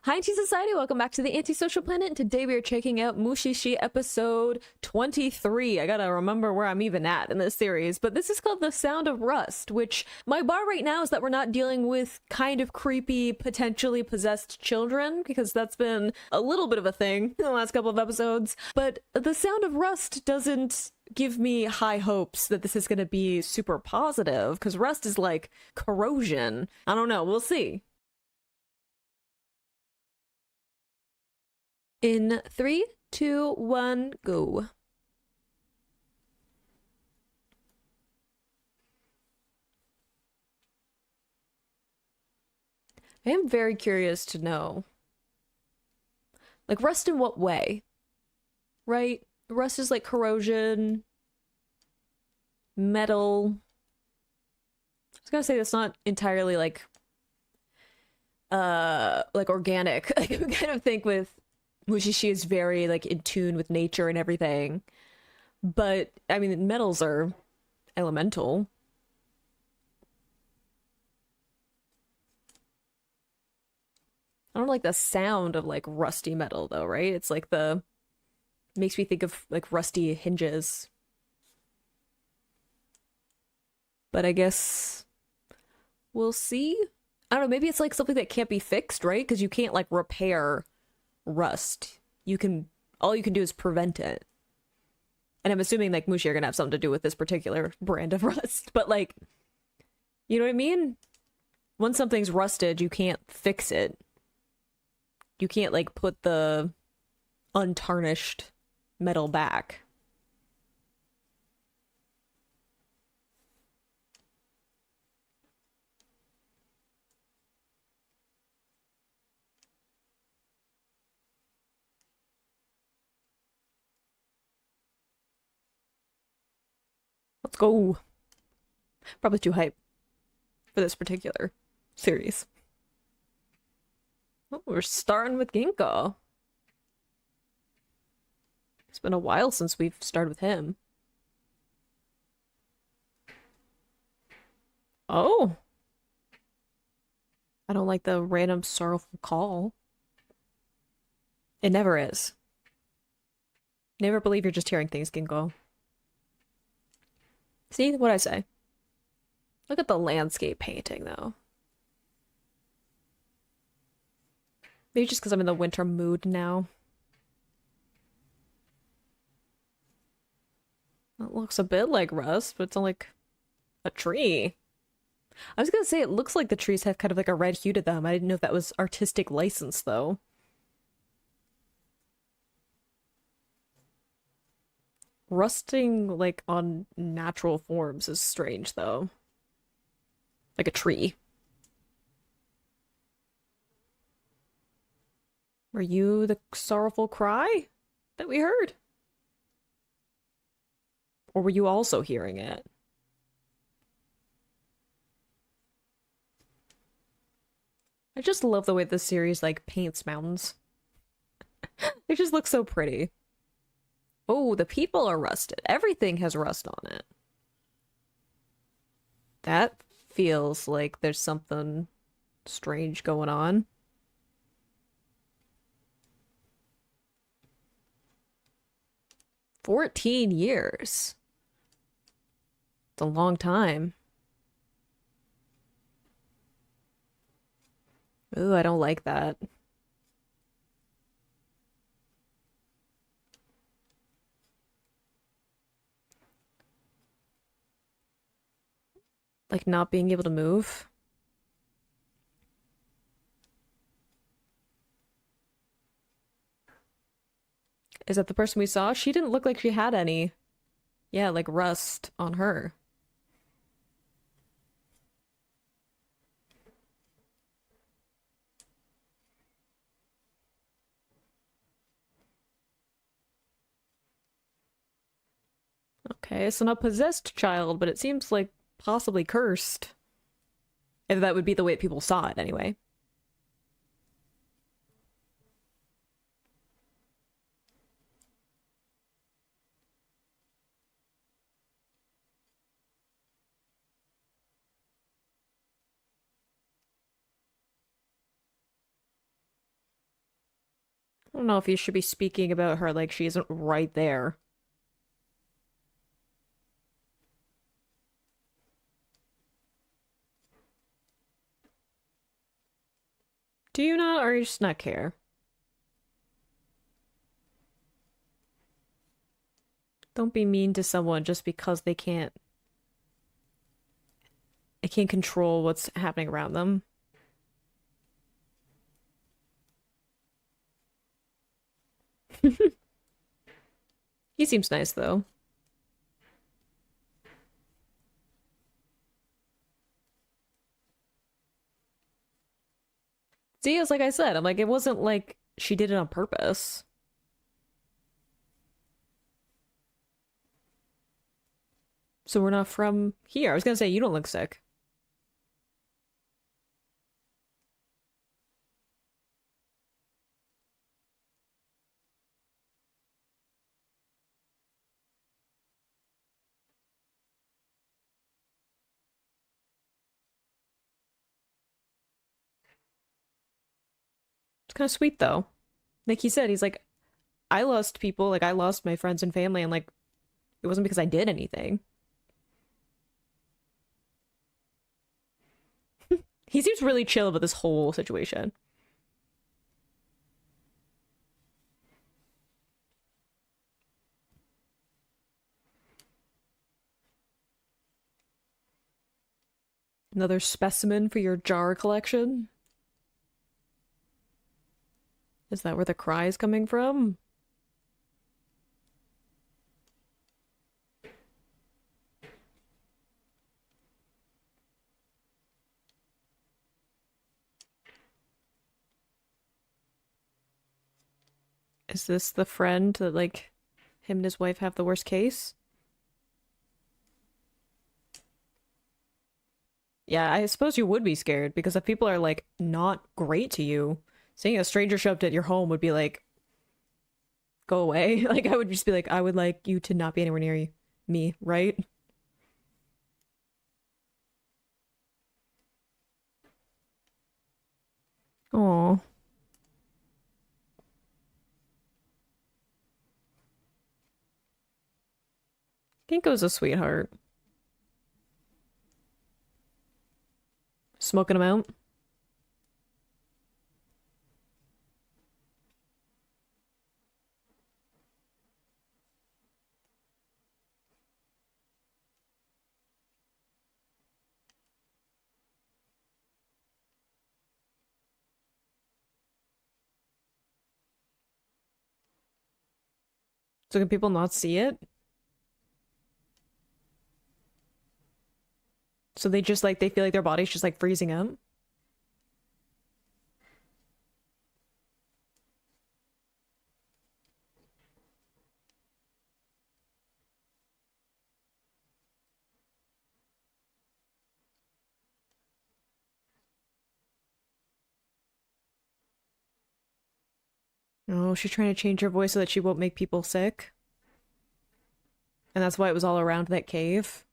Hi, Tea Society. Welcome back to the Antisocial Planet. And today we are checking out Mushi-shi episode 23. I gotta remember where I'm even at in this series, but this is called The Sound of Rust, which my bar right now is that we're not dealing with kind of creepy, potentially possessed children, because that's been a little bit of a thing in the last couple of episodes. But The Sound of Rust doesn't give me high hopes that this is gonna be super positive, because rust is like corrosion. I don't know. We'll see. In 3, 2, 1, go. I am very curious to know. Like, rust in what way? Right? Rust is like corrosion, metal. I was gonna say that's not entirely like organic. Like, I kind of think with Mushi-shi is very like in tune with nature and everything. But I mean, metals are elemental. I don't like the sound of like rusty metal though, right? It's like the makes me think of like rusty hinges. But I guess we'll see. I don't know, maybe it's like something that can't be fixed, right? Because you can't like repair rust. You can all you can do is prevent it. And I'm assuming like Mushi are gonna have something to do with this particular brand of rust. But like, you know what I mean? Once something's rusted, you can't fix it. You can't like put the untarnished metal back. Let's go. Probably too hype for this particular series. Oh, we're starting with Ginko. It's been a while since we've started with him. Oh, I don't like the random sorrowful call. It never is. Never believe you're just hearing things, Ginko. See what I say? Look at the landscape painting, though. Maybe just because I'm in the winter mood now. It looks a bit like rust, but it's not like a tree. I was gonna say it looks like the trees have kind of like a red hue to them. I didn't know if that was artistic license, though. Rusting, like, on natural forms is strange, though. Like a tree. Were you the sorrowful cry that we heard? Or were you also hearing it? I just love the way this series, like, paints mountains. They just look so pretty. Oh, the people are rusted. Everything has rust on it. That feels like there's something strange going on. 14 years. It's a long time. Ooh, I don't like that. Like not being able to move. Is that the person we saw? She didn't look like she had any. Yeah, like rust on her. Okay, so not possessed child, but it seems like possibly cursed. If that would be the way people saw it, anyway. I don't know if you should be speaking about her like she isn't right there. Do you not, or you just not care? Don't be mean to someone just because they can't control what's happening around them. He seems nice though. See, it's like I said, I'm like, it wasn't like she did it on purpose. So we're not from here. I was gonna say you don't look sick. It's kind of sweet though. Like he said, he's like, I lost people, like I lost my friends and family, and like it wasn't because I did anything. He seems really chill about this whole situation. Another specimen for your jar collection? Is that where the cry is coming from? Is this the friend that like him and his wife have the worst case? Yeah, I suppose you would be scared because if people are like not great to you, seeing a stranger show up at your home would be like, go away. Like I would just be like, I would like you to not be anywhere near me, right? Oh, Ginko's a sweetheart. Smoking him out. So can people not see it? So they just like they feel like their body's just like freezing up. Oh, she's trying to change her voice so that she won't make people sick. And that's why it was all around that cave.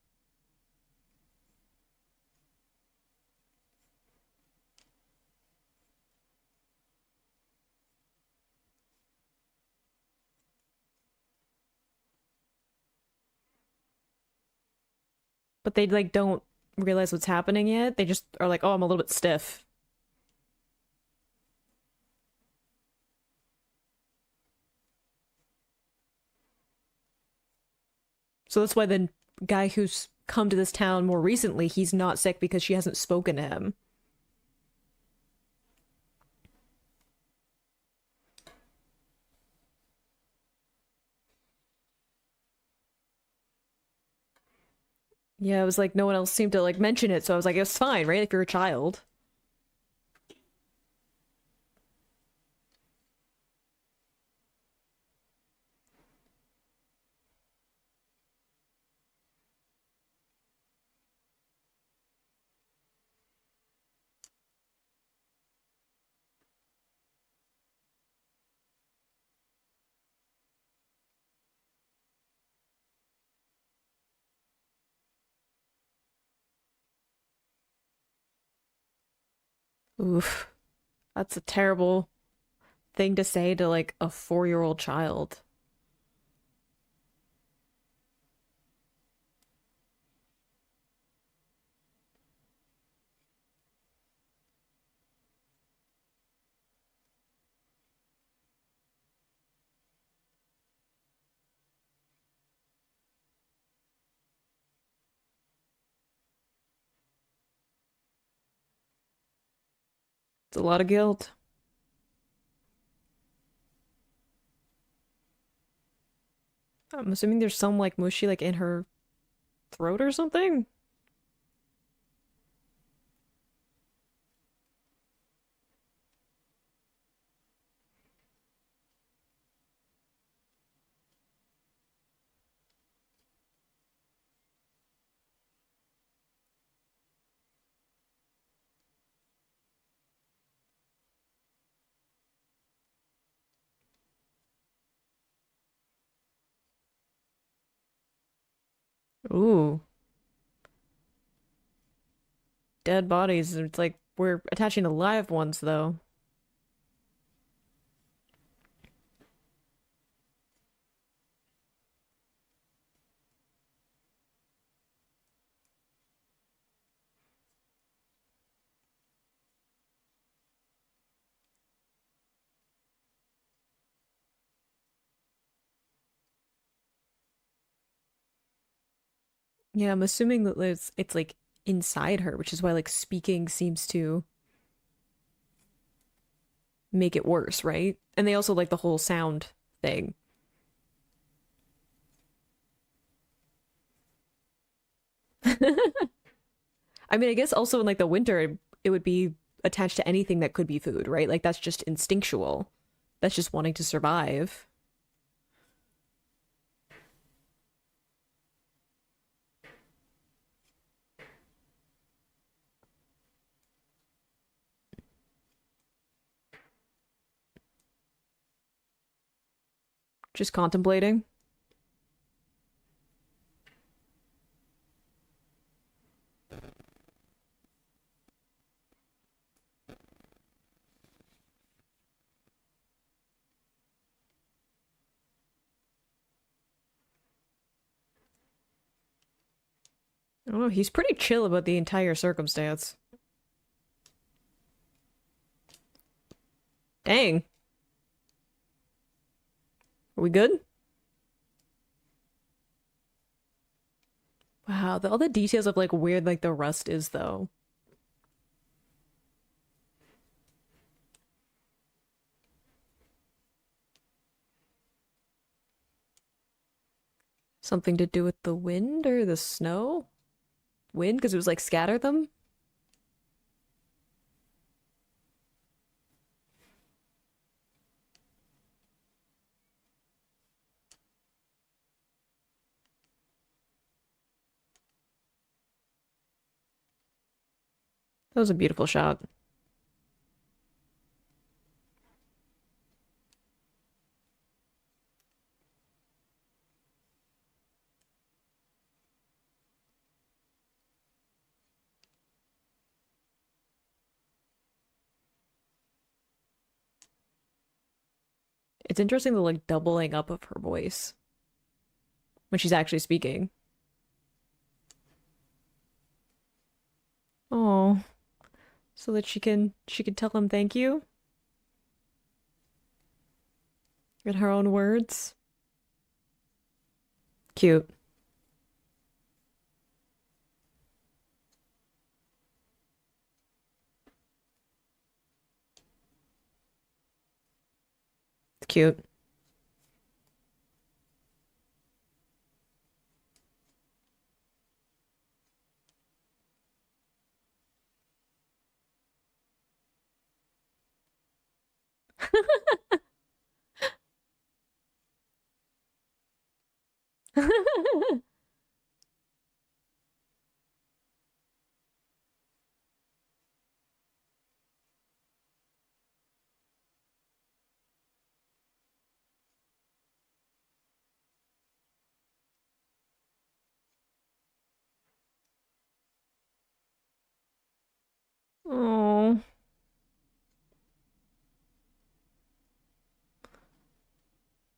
But they like don't realize what's happening yet. They just are like, "Oh, I'm a little bit stiff." So that's why the guy who's come to this town more recently, he's not sick because she hasn't spoken to him. Yeah, it was like no one else seemed to like mention it, so I was like, it's fine, right? If you're a child. Oof. That's a terrible thing to say to like a 4-year-old child. It's a lot of guilt. I'm assuming there's some like mushi like in her throat or something. Ooh, dead bodies. It's like we're attaching to live ones though. Yeah, I'm assuming that it's like inside her, which is why like speaking seems to make it worse, right? And they also like the whole sound thing. I mean, I guess also in like the winter, it would be attached to anything that could be food, right? Like that's just instinctual. That's just wanting to survive. Just contemplating. I don't know. He's pretty chill about the entire circumstance. Dang. Are we good? Wow, all the details of like where like the rust is though. Something to do with the wind or the snow? Wind, because it was like scatter them? That was a beautiful shot. It's interesting the like doubling up of her voice when she's actually speaking. Oh, so that she can tell him thank you in her own words. Cute. It's cute. Oh,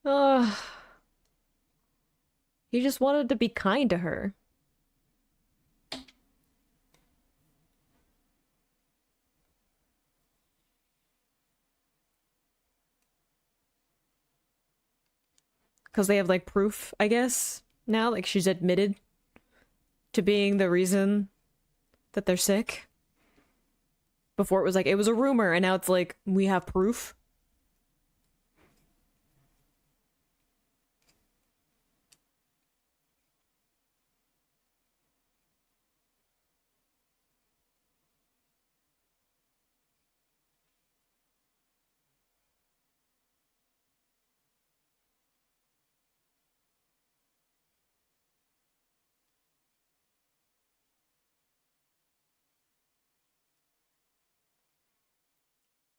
Ugh. He just wanted to be kind to her. Because they have like proof, I guess, now. Like she's admitted to being the reason that they're sick. Before it was like, it was a rumor, and now it's like, we have proof.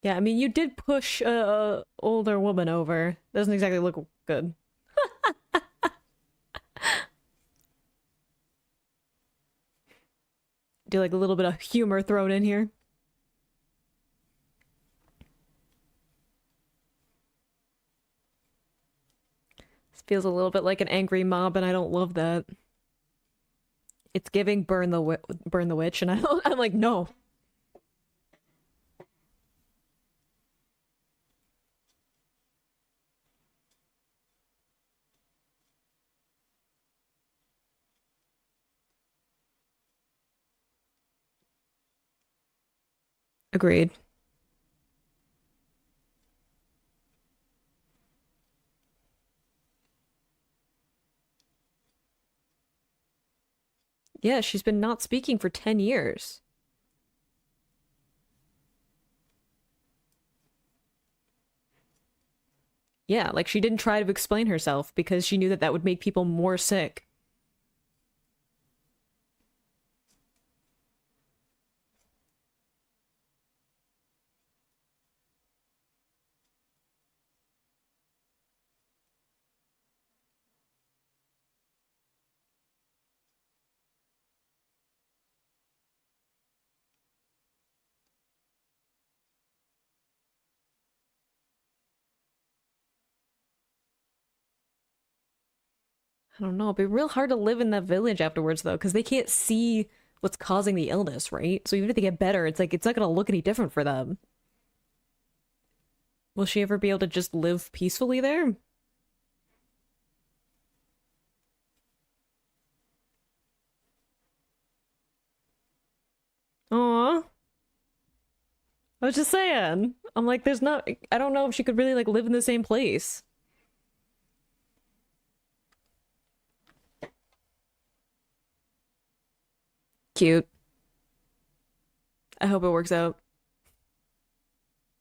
Yeah, I mean, you did push a older woman over. Doesn't exactly look good. Do like a little bit of humor thrown in here. This feels a little bit like an angry mob, and I don't love that. It's giving burn the witch, and I'm like, no. Agreed. Yeah, she's been not speaking for 10 years. Yeah, like she didn't try to explain herself because she knew that that would make people more sick. I don't know. It'd be real hard to live in that village afterwards, though, because they can't see what's causing the illness, right? So even if they get better, it's like it's not gonna look any different for them. Will she ever be able to just live peacefully there? Aw, I was just saying. I'm like, there's not. I don't know if she could really like live in the same place. Cute. I hope it works out.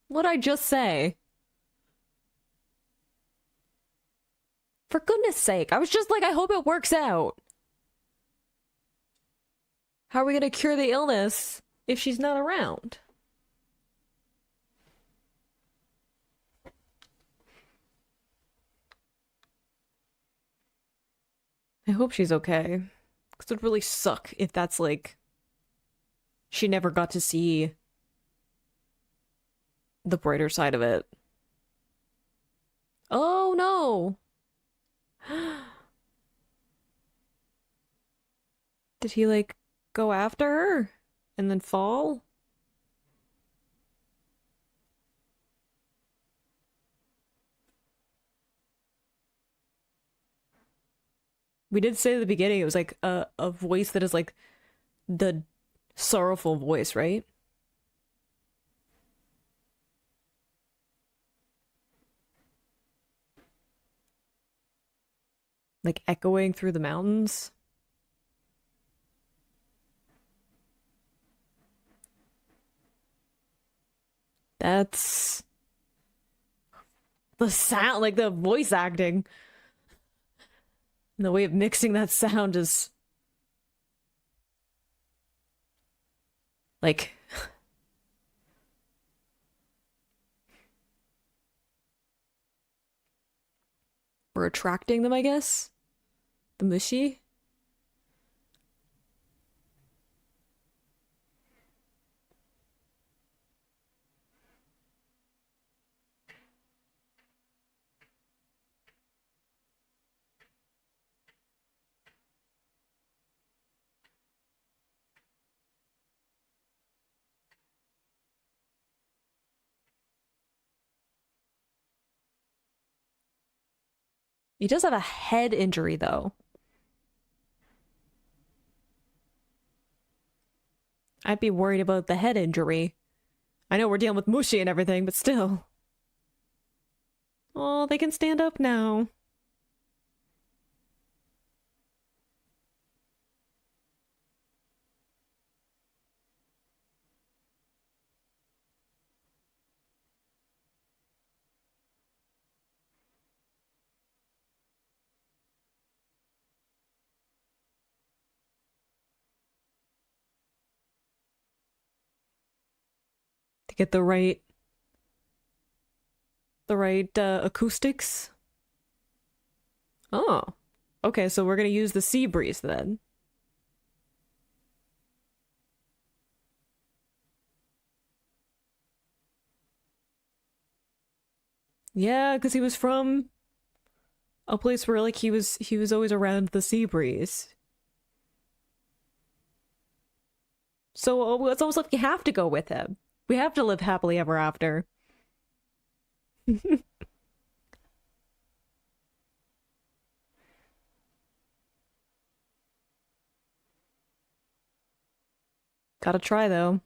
What'd I just say? For goodness sake, I was just like, I hope it works out. How are we gonna cure the illness if she's not around? I hope she's okay. Because it'd really suck if that's like, she never got to see the brighter side of it. Oh no! Did he like go after her and then fall? We did say at the beginning it was like a voice that is like the sorrowful voice, right? Like echoing through the mountains. That's the sound, like the voice acting. And the way of mixing that sound is like we're attracting them, I guess. The mushi. He does have a head injury, though. I'd be worried about the head injury. I know we're dealing with Mushi and everything, but still. Oh, they can stand up now. To get the right acoustics. Oh. Okay, so we're gonna use the sea breeze then. Yeah, because he was from a place where like he was always around the sea breeze. So it's almost like you have to go with him. We have to live happily ever after. Gotta try though.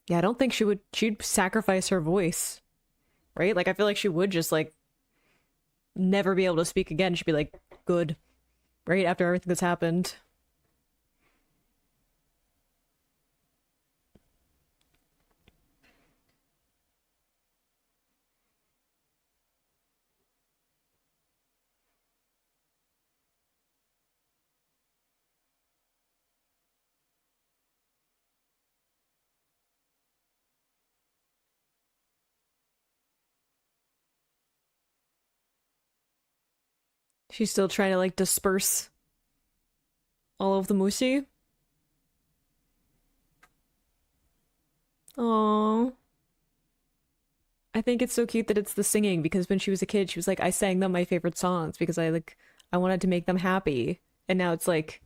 Yeah, I don't think she'd sacrifice her voice, right? Like I feel like she would just like never be able to speak again. She'd be like, good, right? After everything that's happened. She's still trying to like disperse all of the mushi. Oh, I think it's so cute that it's the singing because when she was a kid, she was like, I sang them my favorite songs because I wanted to make them happy. And now it's like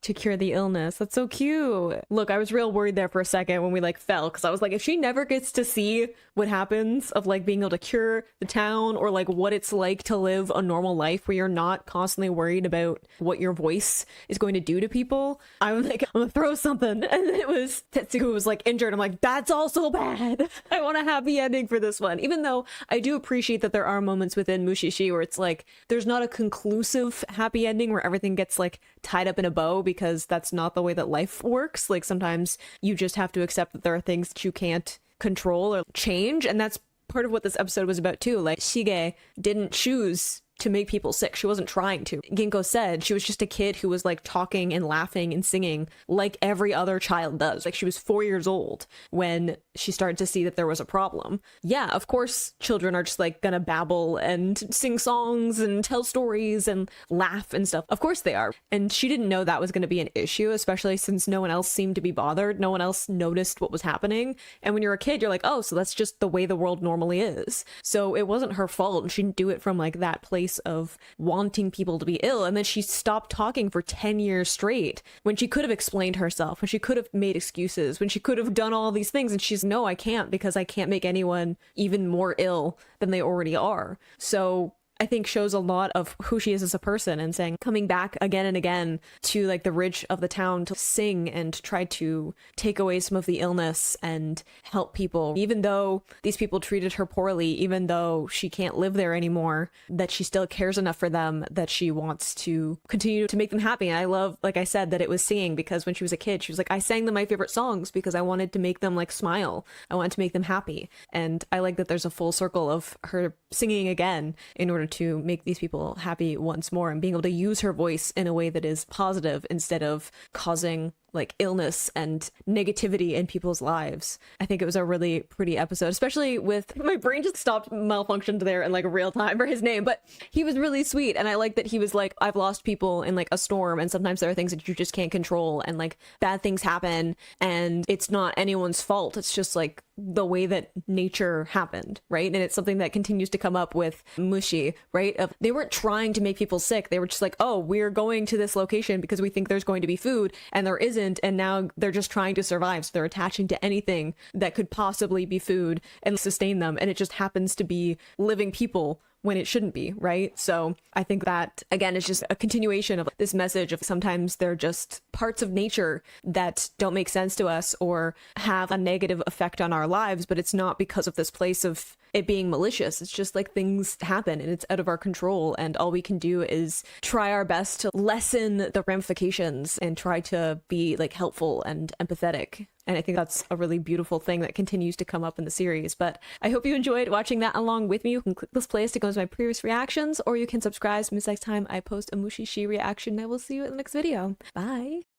to cure the illness. That's so cute. Look, I was real worried there for a second when we like fell because I was like, if she never gets to see what happens of like being able to cure the town or like what it's like to live a normal life where you're not constantly worried about what your voice is going to do to people, I was like, I'm gonna throw something. And then it was Tetsuko was like injured. I'm like, that's also bad. I want a happy ending for this one. Even though I do appreciate that there are moments within Mushi-shi where it's like there's not a conclusive happy ending where everything gets like tied up in a bow because that's not the way that life works. Like sometimes you just have to accept that there are things that you can't control or change, and that's part of what this episode was about too. Like Shige didn't choose to make people sick. She wasn't trying to. Ginko said she was just a kid who was like talking and laughing and singing like every other child does. Like she was 4 years old when she started to see that there was a problem. Yeah, of course children are just like gonna babble and sing songs and tell stories and laugh and stuff. Of course they are. And she didn't know that was gonna be an issue, especially since no one else seemed to be bothered. No one else noticed what was happening. And when you're a kid, you're like, oh, so that's just the way the world normally is. So it wasn't her fault, and she didn't do it from like that place of wanting people to be ill. And then she stopped talking for 10 years straight when she could have explained herself, when she could have made excuses, when she could have done all these things. And she's, no, I can't, because I can't make anyone even more ill than they already are. So I think shows a lot of who she is as a person, and saying, coming back again and again to like the rich of the town to sing and try to take away some of the illness and help people, even though these people treated her poorly, even though she can't live there anymore, that she still cares enough for them that she wants to continue to make them happy. And I love, like I said, that it was singing, because when she was a kid, she was like, I sang them my favorite songs because I wanted to make them like smile. I wanted to make them happy. And I like that there's a full circle of her singing again in order to make these people happy once more, and being able to use her voice in a way that is positive instead of causing like illness and negativity in people's lives. I think it was a really pretty episode, especially with my brain just stopped malfunctioned there in like real time for his name, but he was really sweet. And I like that he was like, I've lost people in like a storm, and sometimes there are things that you just can't control, and like bad things happen, and it's not anyone's fault. It's just like the way that nature happened, right? And it's something that continues to come up with Mushi, right? They weren't trying to make people sick. They were just like, oh, we're going to this location because we think there's going to be food, and there isn't, and now they're just trying to survive. So they're attaching to anything that could possibly be food and sustain them, and it just happens to be living people when it shouldn't be, right? So I think that, again, is just a continuation of this message of sometimes they're just parts of nature that don't make sense to us or have a negative effect on our lives, but it's not because of this place of it being malicious. It's just like things happen and it's out of our control, and all we can do is try our best to lessen the ramifications and try to be like helpful and empathetic. And I think that's a really beautiful thing that continues to come up in the series. But I hope you enjoyed watching that along with me. You can click this playlist to go to my previous reactions, or you can subscribe so next time I post a Mushi-shi reaction. I will see you in the next video. Bye!